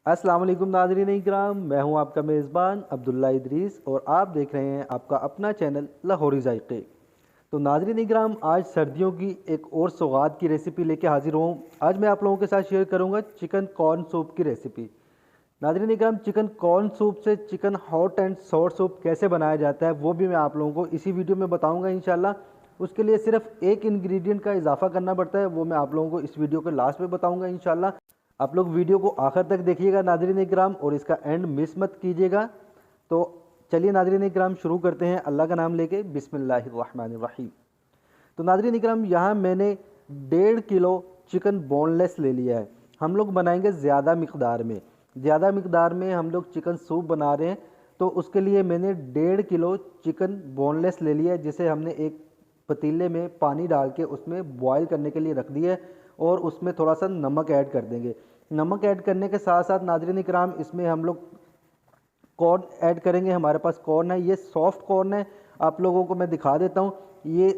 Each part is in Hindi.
अस्सलाम वालेकुम नाज़रीन इकराम, मैं हूं आपका मेज़बान अब्दुल्ला इदरीस और आप देख रहे हैं आपका अपना चैनल लाहौरी ज़ायक़े। तो नाज़रीन इकराम, आज सर्दियों की एक और सौगात की रेसिपी लेके हाज़िर हूँ। आज मैं आप लोगों के साथ शेयर करूँगा चिकन कॉर्न सूप की रेसिपी। नाज़रीन इकराम, चिकन कॉर्न सूप से chicken hot and sour soup कैसे बनाया जाता है वो भी मैं आप लोगों को इसी वीडियो में बताऊँगा इंशाल्लाह। उसके लिए सिर्फ एक इंग्रेडिएंट का इजाफा करना पड़ता है, वो मैं आप लोगों को इस वीडियो के लास्ट में बताऊँगा इंशाल्लाह। आप लोग वीडियो को आखिर तक देखिएगा नाज़रीन इकराम, और इसका एंड मिस मत कीजिएगा। तो चलिए नाज़रीन इकराम, शुरू करते हैं अल्लाह का नाम लेके, बिस्मिल्लाहिर्रहमानिर्रहीम। तो नाज़रीन इकराम, यहाँ मैंने 1.5 किलो चिकन बोनलेस ले लिया है। हम लोग बनाएंगे ज़्यादा मिकदार में हम लोग चिकन सूप बना रहे हैं। तो उसके लिए मैंने 1.5 किलो चिकन बोनलेस ले लिया है, जिसे हमने एक पतीले में पानी डाल के उसमें बॉयल करने के लिए रख दिया है, और उसमें थोड़ा सा नमक ऐड कर देंगे। नमक ऐड करने के साथ साथ नाज़रीन इकराम, इसमें हम लोग कॉर्न ऐड करेंगे। हमारे पास कॉर्न है, ये सॉफ्ट कॉर्न है। आप लोगों को मैं दिखा देता हूँ। ये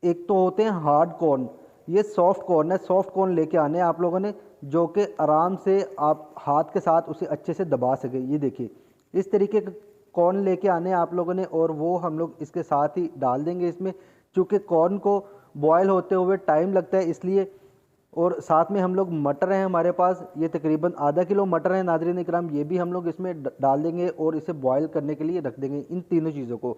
एक तो होते हैं हार्ड कॉर्न, ये सॉफ्ट कॉर्न है। सॉफ्ट कॉर्न लेके आने हैं आप लोगों ने, जो कि आराम से आप हाथ के साथ उसे अच्छे से दबा सके। ये देखिए, इस तरीके के कॉर्न लेके आने हैं आप लोगों ने, और वो हम लोग इसके साथ ही डाल देंगे इसमें। चूँकि कॉर्न को बॉयल होते हुए टाइम लगता है इसलिए। और साथ में हम लोग मटर हैं हमारे पास, ये तकरीबन आधा किलो मटर है नाज़रीन इकराम, ये भी हम लोग इसमें डाल देंगे और इसे बॉयल करने के लिए रख देंगे, इन तीनों चीज़ों को।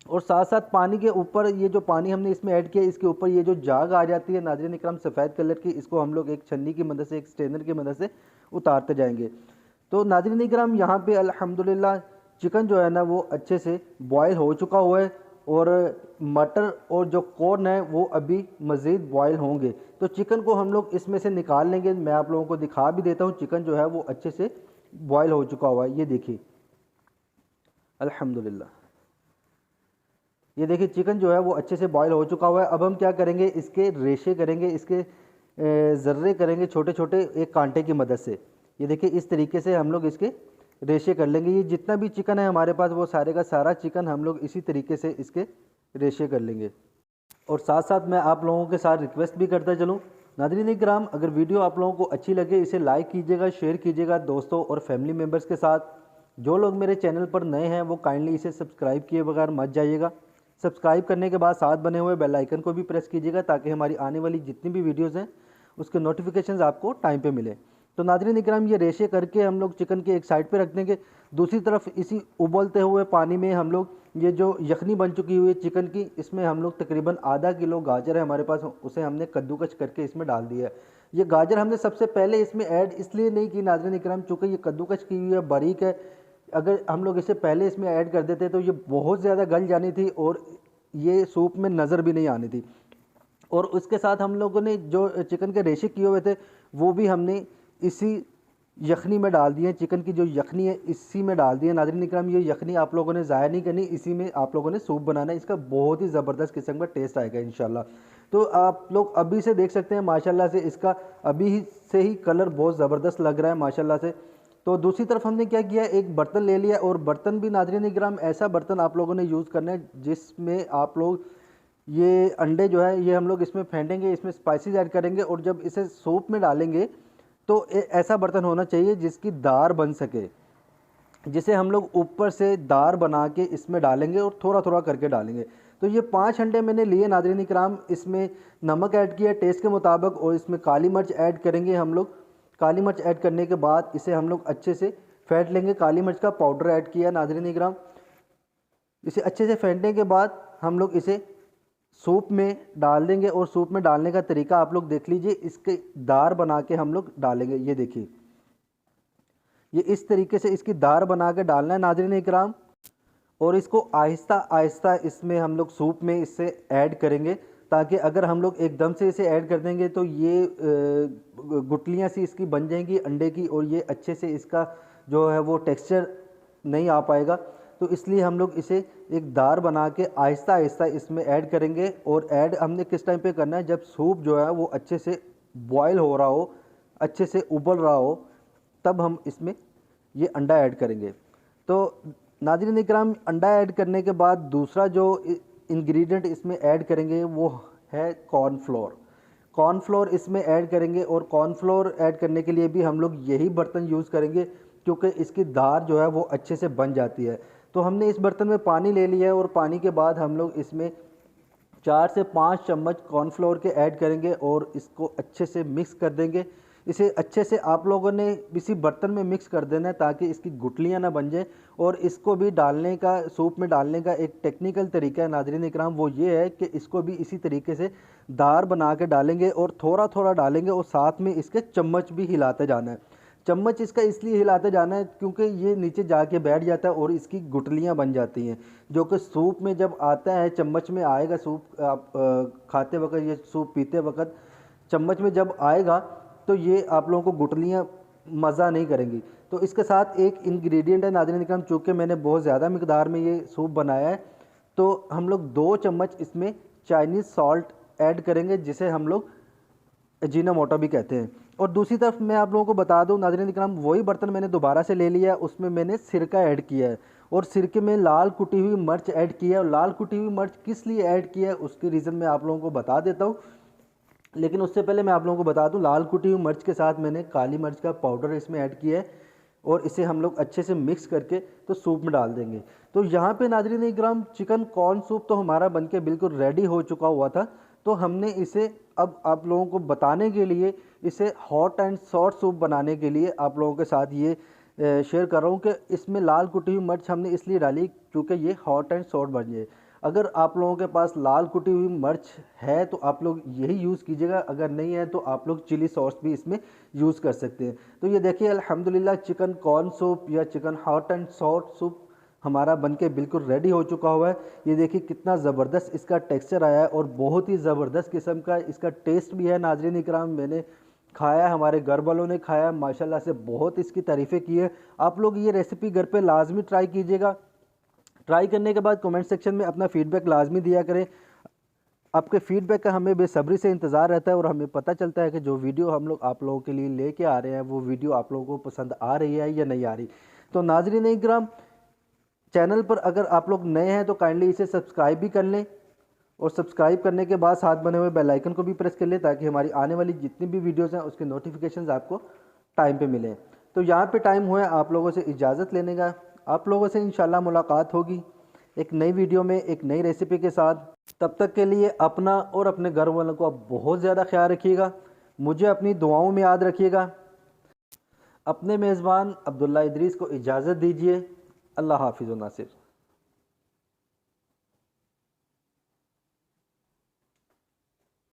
और साथ साथ पानी के ऊपर, ये जो पानी हमने इसमें ऐड किया, इसके ऊपर ये जो जाग आ जाती है नाज़रीन इकराम सफ़ेद कलर की, इसको हम लोग एक छन्नी की मदद से, एक स्ट्रेनर की मदद से उतारते जाएंगे। तो नाज़रीन इकराम, यहाँ पे अल्हम्दुलिल्लाह चिकन जो है ना वो अच्छे से बॉयल हो चुका हुआ है, और मटर और जो कॉर्न है वो अभी मज़ीद बॉयल होंगे। तो चिकन को हम लोग इसमें से निकाल लेंगे। मैं आप लोगों को दिखा भी देता हूँ, चिकन जो है वो अच्छे से बॉयल हो चुका हुआ है। ये देखिए अल्हम्दुलिल्लाह, ये देखिए चिकन जो है वो अच्छे से बॉयल हो चुका हुआ है। अब हम क्या करेंगे, इसके रेशे करेंगे, इसके ज़र्रे करेंगे छोटे छोटे, एक कांटे की मदद से। ये देखिए इस तरीके से हम लोग इसके रेशे कर लेंगे। ये जितना भी चिकन है हमारे पास, वो सारे का सारा चिकन हम लोग इसी तरीके से इसके रेशे कर लेंगे। और साथ साथ मैं आप लोगों के साथ रिक्वेस्ट भी करता चलूँ, नाज़रीन इकराम, अगर वीडियो आप लोगों को अच्छी लगे इसे लाइक कीजिएगा, शेयर कीजिएगा दोस्तों और फैमिली मेम्बर्स के साथ। जो लोग मेरे चैनल पर नए हैं वो काइंडली इसे सब्सक्राइब किए बगैर मत जाइएगा। सब्सक्राइब करने के बाद साथ बने हुए बेल आइकन को भी प्रेस कीजिएगा, ताकि हमारी आने वाली जितनी भी वीडियोज़ हैं उसके नोटिफिकेशंस आपको टाइम पे मिले। तो नाज़रीन इकराम, ये रेशे करके हम लोग चिकन के एक साइड पे रख देंगे। दूसरी तरफ इसी उबलते हुए पानी में हम लोग ये जो यखनी बन चुकी हुई है चिकन की, इसमें हम लोग तकरीबन आधा किलो गाजर है हमारे पास, उसे हमने कद्दूकस करके इसमें डाल दिया है। ये गाजर हमने सबसे पहले इसमें ऐड इसलिए नहीं की नाज़रीन इकराम, चूँकि ये कद्दूकस की हुई है, बारीक है। अगर हम लोग इसे पहले इसमें ऐड कर देते तो ये बहुत ज़्यादा गल जानी थी और ये सूप में नज़र भी नहीं आनी थी। और उसके साथ हम लोगों ने जो चिकन के रेशे किए हुए थे वो भी हमने इसी यखनी में डाल दिए। चिकन की जो यखनी है इसी में डाल दिए नाज़रीन इकराम। ये यखनी आप लोगों ने ज़ाया नहीं करनी, इसी में आप लोगों ने सूप बनाना है। इसका बहुत ही ज़बरदस्त किस्म का टेस्ट आएगा इंशाल्लाह। तो आप लोग अभी से देख सकते हैं माशाल्लाह से, इसका अभी से ही कलर बहुत ज़बरदस्त लग रहा है माशाल्लाह से। तो दूसरी तरफ हमने क्या किया, एक बर्तन ले लिया, और बर्तन भी नाज़रीन इकराम ऐसा बर्तन आप लोगों ने यूज़ करना है जिसमें आप लोग ये अंडे जो है ये हम लोग इसमें फेंटेंगे, इसमें स्पाइसेस ऐड करेंगे, और जब इसे सूप में डालेंगे तो ऐसा बर्तन होना चाहिए जिसकी दार बन सके, जिसे हम लोग ऊपर से दार बना के इसमें डालेंगे और थोड़ा थोड़ा करके डालेंगे। तो ये 5 अंडे मैंने लिए नाज़रीन इकराम। इसमें नमक ऐड किया टेस्ट के मुताबिक, और इसमें काली मिर्च ऐड करेंगे हम लोग। काली मिर्च ऐड करने के बाद इसे हम लोग अच्छे से फेंट लेंगे। काली मिर्च का पाउडर ऐड किया नाज़रीन इकराम। इसे अच्छे से फेंटने के बाद हम लोग इसे सूप में डाल देंगे, और सूप में डालने का तरीका आप लोग देख लीजिए। इसके दार बना के हम लोग डालेंगे। ये देखिए, ये इस तरीके से इसकी दार बना के डालना है नाज़रीन इकराम, और इसको आहिस्ता आहिस्ता इसमें हम लोग सूप में इससे ऐड करेंगे, ताकि अगर हम लोग एकदम से इसे ऐड कर देंगे तो ये गुठलियाँ सी इसकी बन जाएंगी अंडे की, और ये अच्छे से इसका जो है वो टेक्सचर नहीं आ पाएगा। तो इसलिए हम लोग इसे एक दार बना के आहिस्ता आहिस्ता इसमें ऐड करेंगे। और ऐड हमने किस टाइम पे करना है, जब सूप जो है वो अच्छे से बॉयल हो रहा हो, अच्छे से उबल रहा हो, तब हम इसमें ये अंडा ऐड करेंगे। तो नाज़रीन इकराम, अंडा ऐड करने के बाद दूसरा जो इंग्रेडिएंट इसमें ऐड करेंगे वो है कॉर्नफ्लोर। कॉर्नफ्लोर इसमें ऐड करेंगे और कॉर्नफ्लोर ऐड करने के लिए भी हम लोग यही बर्तन यूज़ करेंगे क्योंकि इसकी धार जो है वो अच्छे से बन जाती है। तो हमने इस बर्तन में पानी ले लिया है और पानी के बाद हम लोग इसमें 4 से 5 चम्मच कॉर्नफ्लोर के ऐड करेंगे और इसको अच्छे से मिक्स कर देंगे। इसे अच्छे से आप लोगों ने इसी बर्तन में मिक्स कर देना है ताकि इसकी गुठलियाँ ना बन जाए। और इसको भी डालने का, सूप में डालने का एक टेक्निकल तरीका है नाज़रीन इकराम, वो ये है कि इसको भी इसी तरीके से दार बना के डालेंगे और थोड़ा थोड़ा डालेंगे और साथ में इसके चम्मच भी हिलाते जाना है। चम्मच इसका इसलिए हिलाते जाना है क्योंकि ये नीचे जाके बैठ जाता है और इसकी गुठलियाँ बन जाती हैं, जो कि सूप में जब आता है, चम्मच में आएगा सूप, आप खाते वक्त, ये सूप पीते वक्त चम्मच में जब आएगा तो ये आप लोगों को गुठलियाँ मज़ा नहीं करेंगी। तो इसके साथ एक इंग्रेडिएंट है नाज़रीन इकराम, चूँकि मैंने बहुत ज़्यादा मिकदार में ये सूप बनाया है तो हम लोग 2 चम्मच इसमें चाइनीज़ सॉल्ट ऐड करेंगे जिसे हम लोग अजीनोमोटो भी कहते हैं। और दूसरी तरफ मैं आप लोगों को बता दूं नाज़रीन इकराम, वही बर्तन मैंने दोबारा से ले लिया है, उसमें मैंने सिरका ऐड किया है और सिरके में लाल कुटी हुई मिर्च ऐड की है। और लाल कुटी हुई मिर्च किस लिए ऐड की है उसकी रीज़न मैं आप लोगों को बता देता हूँ, लेकिन उससे पहले मैं आप लोगों को बता दूं लाल कुटी हुई मिर्च के साथ मैंने काली मिर्च का पाउडर इसमें ऐड किया है और इसे हम लोग अच्छे से मिक्स करके तो सूप में डाल देंगे। तो यहाँ पे नाज़रीन इकराम चिकन कॉर्न सूप तो हमारा बनके बिल्कुल रेडी हो चुका हुआ था। तो हमने इसे अब आप लोगों को बताने के लिए, इसे हॉट एंड सॉर्ट सूप बनाने के लिए आप लोगों के साथ ये शेयर कर रहा हूँ कि इसमें लाल कुटी हुई मिर्च हमने इसलिए डाली क्योंकि ये हॉट एंड सॉर्ट बन जाए। अगर आप लोगों के पास लाल कुटी हुई मिर्च है तो आप लोग यही यूज़ कीजिएगा, अगर नहीं है तो आप लोग चिली सॉस भी इसमें यूज़ कर सकते हैं। तो ये देखिए अल्हम्दुलिल्लाह चिकन कॉर्न सूप या chicken hot and sort soup हमारा बनके बिल्कुल रेडी हो चुका हुआ है। ये देखिए कितना ज़बरदस्त इसका टेक्सचर आया है और बहुत ही ज़बरदस्त किस्म का इसका टेस्ट भी है नाज़रीन इकराम। मैंने खाया, हमारे घर वालों ने खाया, माशाल्लाह से बहुत इसकी तारीफ़ें की है। आप लोग ये रेसिपी घर पे लाजमी ट्राई कीजिएगा। ट्राई करने के बाद कमेंट सेक्शन में अपना फ़ीडबैक लाजमी दिया करें। आपके फ़ीडबैक का हमें बेसब्री से इंतज़ार रहता है और हमें पता चलता है कि जो वीडियो हम लोग आप लोगों के लिए लेके आ रहे हैं वो वीडियो आप लोगों को पसंद आ रही है या नहीं आ रही। तो नाज़रीन इकराम, चैनल पर अगर आप लोग नए हैं तो काइंडली इसे सब्सक्राइब भी कर लें और सब्सक्राइब करने के बाद साथ बने हुए बेल आइकन को भी प्रेस कर लें ताकि हमारी आने वाली जितनी भी वीडियोज़ हैं उसके नोटिफिकेशंस आपको टाइम पे मिलें। तो यहाँ पे टाइम हुआ है आप लोगों से इजाज़त लेने का। आप लोगों से इंशाल्लाह मुलाकात होगी एक नई वीडियो में एक नई रेसिपी के साथ। तब तक के लिए अपना और अपने घर वालों को आप बहुत ज़्यादा ख्याल रखिएगा। मुझे अपनी दुआओं में याद रखिएगा। अपने मेज़बान अब्दुल्ला इदरीस को इजाज़त दीजिए। अल्लाह हाफिज़ व नासिर।